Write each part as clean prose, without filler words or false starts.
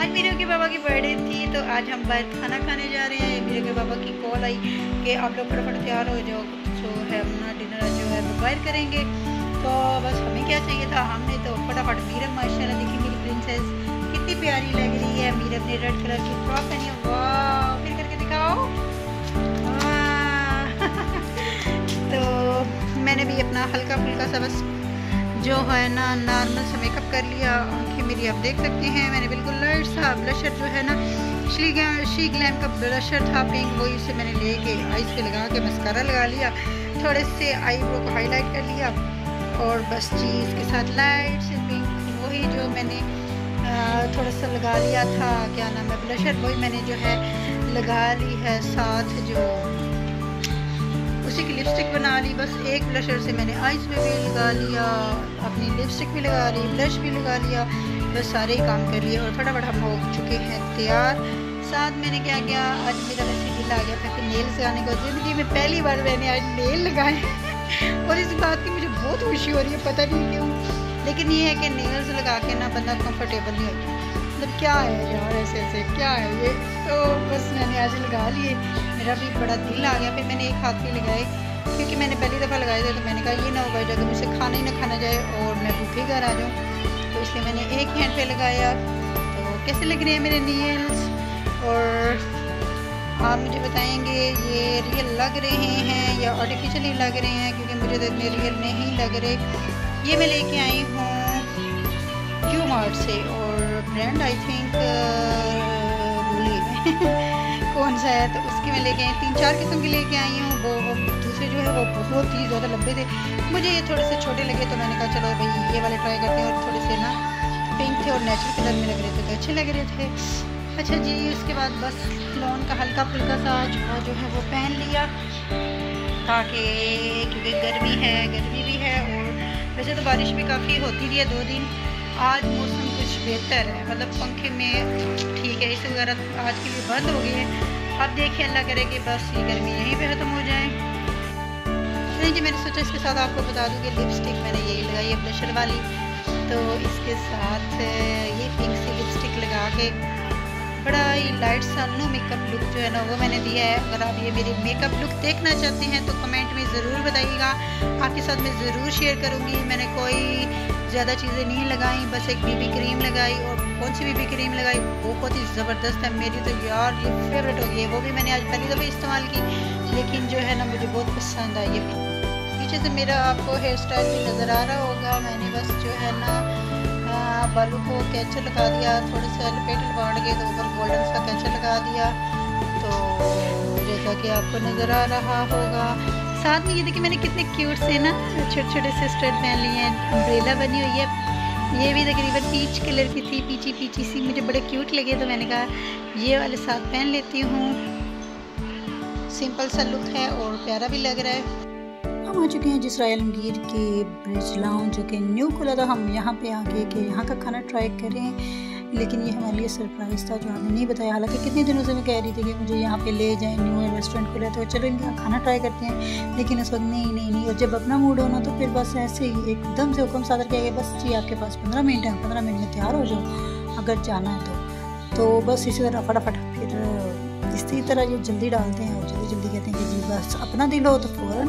आज मीरू के बाबा की बर्थडे थी तो आज हम बाहर खाना खाने जा रहे हैं। मीरू के बाबा की कॉल आई कि आप लोग फटाफट तैयार हो जाओ, सो है अपना डिनर जो है वो बाहर करेंगे। तो बस हमें क्या चाहिए था, हमने तो फटाफट मीरम माशाल्लाह देखी मेरी प्रिंसेस कितनी प्यारी लग रही है। मीरम ने रेड कलर की फ्रॉक पहनी है, वाह फिर करके दिखाओ। तो मैंने भी अपना हल्का फुल्का सा बस जो है ना नॉर्मल सा मेकअप कर लिया। आंखें मेरी आप देख सकते हैं, मैंने बिल्कुल लाइट सा ब्लशर जो है ना शी ग्लैम का ब्लशर था पिंक, वही से मैंने लेके आईज पे लगा के मस्कारा लगा लिया, थोड़े से आईब्रो को हाईलाइट कर लिया और बस चीज़ के साथ लाइट से पिंक वही जो मैंने थोड़ा सा लगा लिया था, क्या नाम है ब्लशर, वही मैंने जो है लगा ली है। साथ जो उसी की लिपस्टिक बना ली, बस एक ब्लशर से मैंने आईज में भी लगा लिया, अपनी लिपस्टिक भी लगा ली, ब्लश भी लगा लिया, बस सारे ही काम कर लिए और फटाफट हम हो चुके हैं तैयार। साथ मैंने क्या किया, आज मेरा वैसे दिल आ गया था कि नेल्स लगाने को, ज़िंदगी में पहली बार मैंने आज नेल लगाए और इस बात की मुझे बहुत खुशी हो रही है, पता नहीं क्यों, लेकिन ये है कि नेल्स लगा के ना बंदा कंफर्टेबल नहीं होता। मतलब क्या है यार, ऐसे ऐसे क्या है ये, तो बस मैंने आज लगा लिए, मेरा भी बड़ा दिल आ गया। फिर मैंने एक हाथ पे लगाए क्योंकि मैंने पहली दफ़ा लगाए थे, तो मैंने कहा ये ना होगा जब मुझसे खाना ही ना खाना जाए और मैं भूखे घर आ जाऊँ, तो इसलिए मैंने एक हैंड पे लगाया। तो कैसे लग रहे हैं मेरे नेल्स, और आप मुझे बताएंगे ये रियल लग रहे हैं या आर्टिफिशियली लग रहे हैं, क्योंकि मुझे तो इतने रियल नहीं लग रहे। ये मैं लेके आई हूँ क्यू मार्ट से और ब्रांड आई थिंक कौन सा है, तो उसकी मैं लेके आई 3-4 किस्म की लेके आई हूँ। वो दूसरे जो है वो बहुत ही ज़्यादा लंबे थे, मुझे ये थोड़े से छोटे लगे, तो मैंने कहा चलो भाई ये वाले ट्राई करते हैं, और थोड़े से ना पिंक थे और नेचुरल कलर में लग रहे थे तो अच्छे लग रहे थे। अच्छा जी, उसके बाद बस लॉन का हल्का फुल्का सा जो है वो पहन लिया, ताकि क्योंकि गर्मी भी है और वैसे तो बारिश भी काफ़ी होती रही है 2 दिन, आज मौसम कुछ बेहतर है, मतलब पंखे में ठीक है, इसे वगैरह आज के लिए बंद हो गए हैं। अब देखिए अल्लाह करे कि बस ये गर्मी यहीं पे ख़त्म हो जाए। नहीं जी, मैंने सोचा इसके साथ आपको बता दूँ कि लिपस्टिक मैंने यही लगाई है ब्लशर वाली, तो इसके साथ ये पिंक सी लिपस्टिक लगा के बड़ा ही लाइट सा नो मेकअप लुक जो है ना वो मैंने दिया है। अगर आप ये मेरी मेकअप लुक देखना चाहते हैं तो कमेंट में ज़रूर बताइएगा, आपके साथ मैं ज़रूर शेयर करूँगी। मैंने कोई ज़्यादा चीज़ें नहीं लगाई, बस एक बीबी क्रीम लगाई, और कौन सी बीबी क्रीम लगाई बहुत ही ज़बरदस्त है मेरी तो यार, ये फेवरेट हो गई है, वो भी मैंने आज पहली दफ़ा इस्तेमाल की, लेकिन जो है ना मुझे बहुत पसंद आई है। पीछे से मेरा आपको हेयर स्टाइल भी नज़र आ रहा होगा, मैंने बस जो है ना बालों को कैचर लगा दिया, थोड़े से लपेट लपाट के तो ऊपर गोल्डन सा कैचर लगा दिया, तो जैसा कि आपको नज़र आ रहा होगा। साथ में ये देखिए मैंने कितने क्यूट से ना छोटे छोटे से स्टड पहन लिए हैं, अम्ब्रेला बनी हुई है, ये भी तकरीबन पीच कलर की थी, पीची सी, मुझे बड़े क्यूट लगे तो मैंने कहा ये वाले साथ पहन लेती हूँ। सिंपल सा लुक है और प्यारा भी लग रहा है। हम आ चुके हैं जिस रॉयल आलमगीर के ब्रिज लाउंज जो कि न्यू खुला था, हम यहाँ पे आके कि यहाँ का खाना ट्राई करें, लेकिन ये हमारे लिए सरप्राइज़ था जो हमें नहीं बताया। हालांकि कितने दिनों से मैं कह रही थी कि मुझे यहाँ पे ले जाएं, न्यू रेस्टोरेंट खुला तो चलो इनका खाना ट्राई करते हैं, लेकिन इस वक्त नहीं। और जब अपना मूड होना तो फिर बस ऐसे ही एकदम से हुक्म सादर किया गया, बस जी आपके पास 15 मिनट है, 15 मिनट में तैयार हो जाओ अगर जाना है तो बस इसी तरह फटाफट फिर इसी तरह ये जल्दी डालते हैं और जल्दी कहते हैं कि जी बस अपना दिल हो तो फ़ौरन,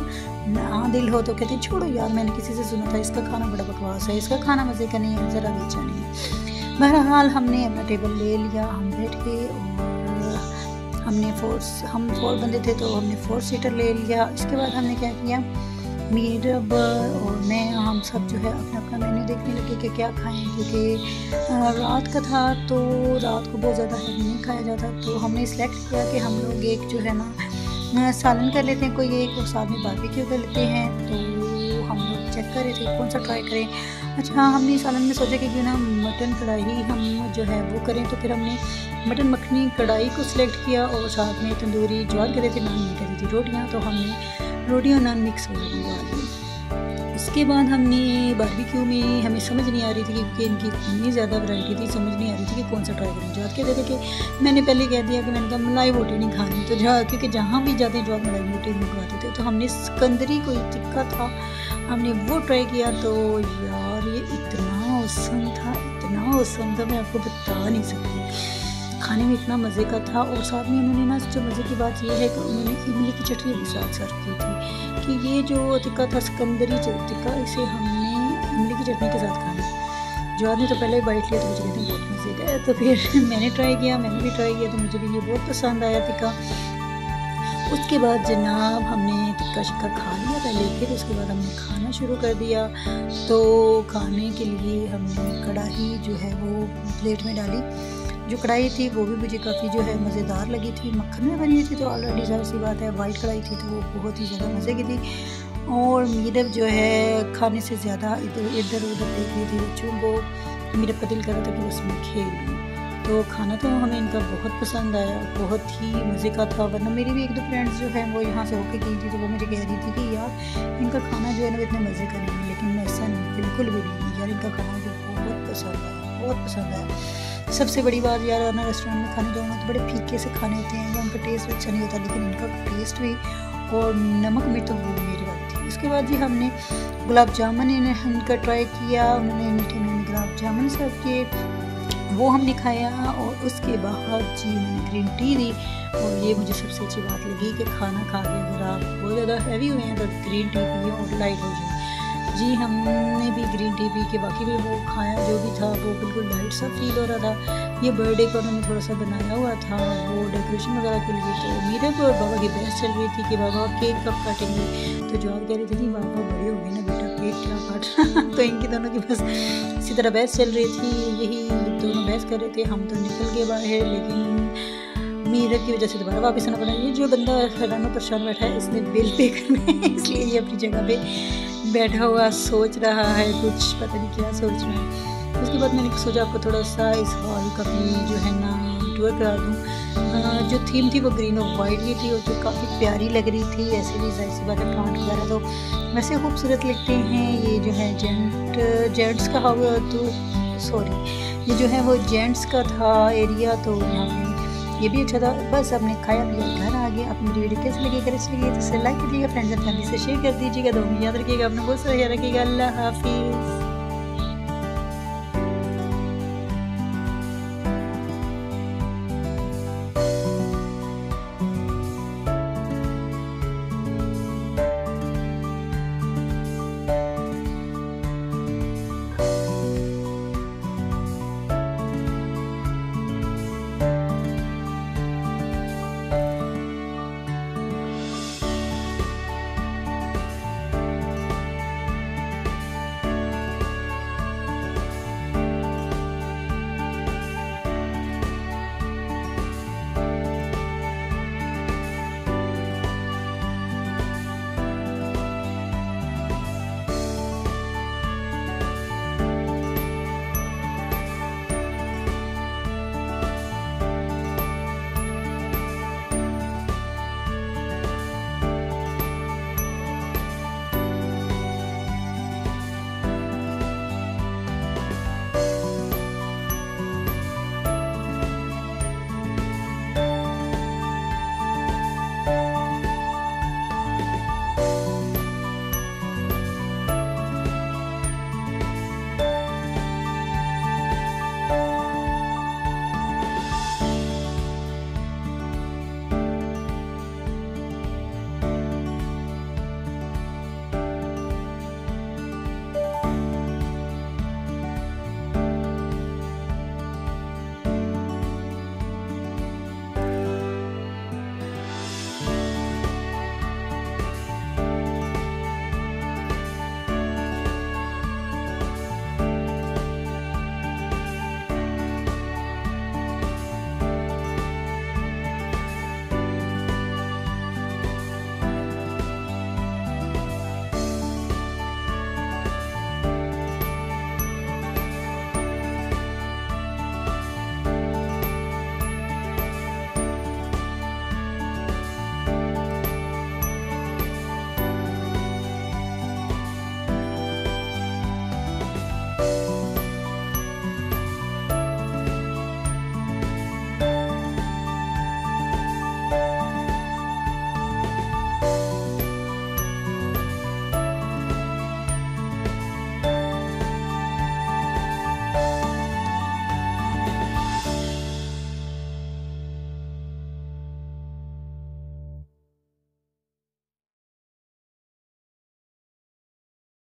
ना दिल हो तो कहते हैं छोड़ो यार, मैंने किसी से सुना था इसका खाना बड़ा बकवास है, इसका खाना मज़े का नहीं है, ज़रा भी अच्छा नहीं है। बहरहाल हमने अपना टेबल ले लिया, हम बैठ गए और हम 4 बंदे थे तो हमने 4 सीटर ले लिया। इसके बाद हमने क्या किया, मीरब और मैं हम सब जो है अपना अपना मेन्यू देखने लगे कि क्या खाएं, क्योंकि रात का था तो रात को बहुत ज़्यादा हैवी नहीं खाया जाता, तो हमने सेलेक्ट किया कि हम लोग एक जो है ना सालन कर लेते हैं कोई एक, और साथ में बारबेक्यू कर लेते हैं। तो हम लोग चेक कर रहे थे कौन सा ट्राई करें। अच्छा हमने सालन में सोचा कि क्यों ना मटन कढ़ाई हम जो है वो करें, तो फिर हमने मटन मखनी कढ़ाई को सिलेक्ट किया और साथ में तंदूरी ज्वार कर रहे थे, नान नहीं कर रही थी रोटियाँ, तो हमने रोटियाँ नान मिक्स हो गई। उसके बाद हमने बारबेक्यू में हमें समझ नहीं आ रही थी कि इनकी इतनी ज़्यादा वैरायटी थी, समझ नहीं आ रही थी कि कौन सा ट्राई करें। जवाब कहते थे कि मैंने पहले कह दिया कि मैंने कहा मलाई बोटी नहीं खानी, तो क्योंकि जहाँ भी जाते हैं जवाब मलाई बोटी मंगवाते थे, तो हमने सिकंदरी कोई टिक्का था हमने वो ट्राई किया, तो यार ये इतना औसम था, इतना औसम था, मैं आपको बता नहीं सकती। खाने में इतना मज़े का था। और साथ में उन्होंने ना, जो मज़े की बात ये है कि उन्होंने इमली की चटनी भी साथ सर्व की थी। कि ये जो टिक्का था सिकंदरी टिक्का, इसे हमने इमली की चटनी के साथ खाना। जो आदमी तो पहले बाइट लिया तो मुझे कहते हैं बहुत मज़े का है, तो फिर मैंने ट्राई किया, तो मुझे भी ये बहुत पसंद आया टिक्का। उसके बाद जनाब हमने टिक्का शिक्का खा लिया पहले, फिर उसके बाद हमने खाना शुरू कर दिया। तो खाने के लिए हमने कढ़ाई जो है वो प्लेट में डाली। जो कढ़ाई थी वो भी मुझे काफ़ी जो है मज़ेदार लगी थी, मक्खन में बनी हुई थी, तो ऑलरेडी ज़ाहिर सी बात है वाइट कढ़ाई थी तो वो बहुत ही ज़्यादा मज़े की थी। और मीरब जो है खाने से ज़्यादा इधर उधर देख रही थी बच्चों को। मीरब का दिल कर रहा था कि उसमें खेल लूँ। तो खाना तो हमें इनका बहुत पसंद आया, बहुत ही मज़े का था। वरना मेरी भी एक दो फ्रेंड्स जो हैं वो यहाँ से होके गई थी, तो वो मुझे कह रही थी कि यार इनका खाना जो है ना इतने मज़े का नहीं है, लेकिन ऐसा नहीं, बिल्कुल भी नहीं यार, इनका खाना मुझे बहुत पसंद आया, बहुत पसंद आया। सबसे बड़ी बात यार, ना रेस्टोरेंट में खाने जाऊँगा तो बड़े फीके से खाने होते हैं या उनका टेस्ट अच्छा नहीं होता, लेकिन इनका टेस्ट भी और नमक में तो वो मेरी बात थी। उसके बाद जी हमने गुलाब जामुन इनका ट्राई किया। उन्होंने मीठे में गुलाब जामुन सर्व किए, वो हमने खाया। और उसके बाद जी मैंने ग्रीन टी दी। और ये मुझे सबसे अच्छी बात लगी कि खाना खा के अगर आप बहुत ज़्यादा हैवी हुए हैं तो ग्रीन टी पिए और लाइट हो जाए। जी हमने भी ग्रीन टी पी के बाकी भी वो खाया, जो भी था वो बिल्कुल लाइट सा फील हो रहा था। ये बर्थडे का उन्होंने थोड़ा सा बनाया हुआ था वो डेकोरेशन वगैरह के लिए। तो मेरे को बाबा की बहस चल रही थी कि बाबा केक कब काटेंगे, तो जवाब कह रही थी कि बाबा बड़े हो गए ना बेटा, केक क्या काट। तो इनकी दोनों की बस इसी तरह बहस चल रही थी, यही दोनों बहस कर रहे थे। हम तो निकल गए बाहर, लेकिन मीरब की वजह से दोबारा वापस आना पड़ा। ये जो बंदा हैरान परेशान बैठा है, इसने बिल पे करना है, इसलिए ये अपनी जगह पे बैठा हुआ सोच रहा है कुछ, पता नहीं क्या सोच रहा है। उसके बाद मैंने सोचा आपको थोड़ा सा इस हॉल का भी जो है ना टूर करा दूँ। जो थीम थी वो ग्रीन और वाइट की थी, और जो काफ़ी प्यारी लग रही थी। ऐसे भी जाहिर सी बात है प्लांट वगैरह तो वैसे खूबसूरत लगते हैं। ये जो है जेंट्स का हवा, तो सॉरी ये जो है वो जेंट्स का था एरिया, तो यहाँ पे ये भी अच्छा था। बस आपने खाया पिया घर आ गया। अपनी वीडियो कैसे लगी, अगर अच्छी लगी तो इसे लाइक कीजिएगा, फ्रेंड्स एंड फैमिली से शेयर कर दीजिएगा। तो याद रखिएगा, अपना बहुत सारा ख्याल रखिएगा। अल्लाह हाफिज़।